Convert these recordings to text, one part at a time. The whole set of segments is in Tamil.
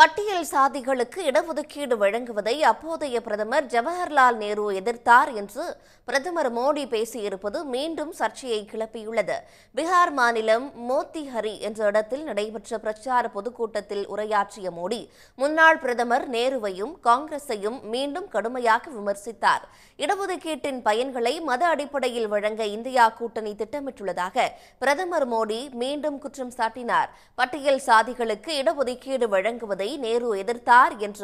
பட்டியல் சாதிகளுக்கு இடஒதுக்கீடு வழங்குவதை அப்போதைய பிரதமர் ஜவஹர்லால் நேரு எதிர்த்தார் என்று பிரதமர் மோடி பேசியிருப்பது மீண்டும் சர்ச்சையை கிளப்பியுள்ளது. பீகார் மாநிலம் மோத்திஹரி என்ற இடத்தில் நடைபெற்ற பிரச்சார பொதுக்கூட்டத்தில் உரையாற்றிய மோடி முன்னாள் பிரதமர் நேருவையும் காங்கிரஸையும் மீண்டும் கடுமையாக விமர்சித்தார். இடஒதுக்கீட்டின் பயன்களை மத அடிப்படையில் வழங்க இந்தியா கூட்டணி திட்டமிட்டுள்ளதாக பிரதமர் மோடி மீண்டும் குற்றம் சாட்டினார். பட்டியல் சாதிகளுக்கு இடஒதுக்கீடு வழங்குவதை நேரு எதிர்த்தார் என்ற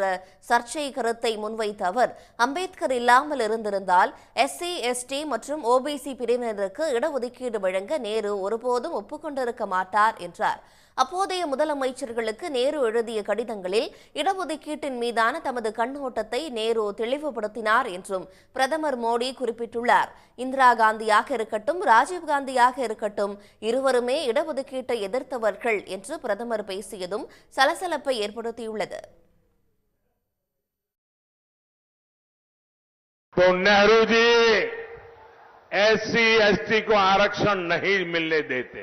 சர்ச்சை கருத்தை முன்வைத்த அவர், அம்பேத்கர் இல்லாமல் இருந்திருந்தால் எஸ்சி, எஸ்டி மற்றும் ஓபிசி பிரிவினருக்கு இடஒதுக்கீடு வழங்க நேரு ஒருபோதும் ஒப்புக்கொண்டிருக்க மாட்டார் என்றார். அப்போதைய முதலமைச்சர்களுக்கு நேரு எழுதிய கடிதங்களில் இடஒதுக்கீட்டின் மீதான தமது கண்ணோட்டத்தை நேரு தெளிவுபடுத்தினார் என்றும் பிரதமர் மோடி குறிப்பிட்டுள்ளார். இந்திரா காந்தியாக இருக்கட்டும், ராஜீவ்காந்தியாக இருக்கட்டும், இருவருமே இடஒதுக்கீட்டை எதிர்த்தவர்கள் என்று பிரதமர் பேசியதும் சலசலப்பை ஏற்படுத்தியுள்ளது. तो नेहरू जी एससी एसटी को आरक्षण नहीं मिलने देते।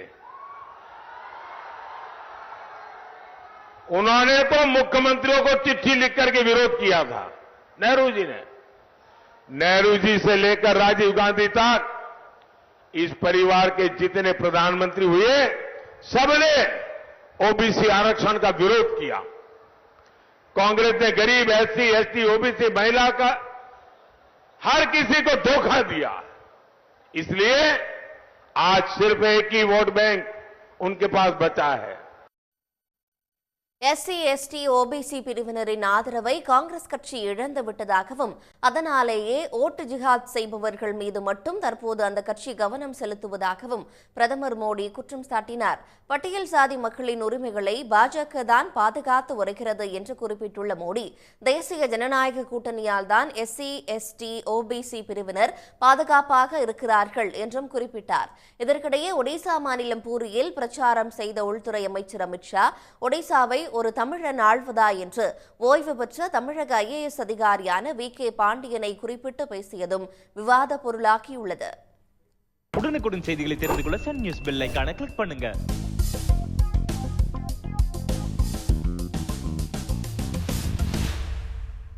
उन्होंने तो मुख्यमंत्रियों को चिट्ठी लिख करके विरोध किया था। नेहरू जी ने, नेहरू जी से लेकर राजीव गांधी तक इस परिवार के जितने प्रधानमंत्री हुए सबने ओबीसी आरक्षण का विरोध किया। कांग्रेस ने गरीब एससी, एसटी, ओबीसी, महिला का हर किसी को धोखा दिया। इसलिए आज सिर्फ एक ही वोट बैंक उनके पास बचा है। எஸ்சி, எஸ்டி, ஓபிசி பிரிவினரின் ஆதரவை காங்கிரஸ் கட்சி இழந்து விட்டதாகவும் அதனாலேயே ஓட்டு ஜிஹாத் செய்பவர்கள் மீது மட்டும் தற்போது அந்த கட்சி கவனம் செலுத்துவதாகவும் பிரதமர் மோடி குற்றம் சாட்டினார். பட்டியல் சாதி மக்களின் உரிமைகளை பாஜக தான் பாதுகாத்து வருகிறது என்று குறிப்பிட்டுள்ள மோடி, தேசிய ஜனநாயக கூட்டணியால் தான் எஸ்சி, எஸ்டி, ஓபிசி பிரிவினர் பாதுகாப்பாக இருக்கிறார்கள் என்றும் குறிப்பிட்டார். இதற்கிடையே ஒடிசா மாநிலம் பூரியில் பிரச்சாரம் செய்த உள்துறை அமைச்சர் அமித் ஷா, ஒடிசாவை ஒரு தமிழன் ஆழ்வதா என்று ஓய்வு பெற்ற தமிழக ஐஏஎஸ் அதிகாரியான வி.கே. பாண்டியனை குறிப்பிட்டு பேசியதும் விவாத பொருளாகியுள்ளது. உடனுக்குடன் செய்திகளை தெரிந்து கொள்ள சன் நியூஸ் பெல் ஐகானை கிளிக் பண்ணுங்க.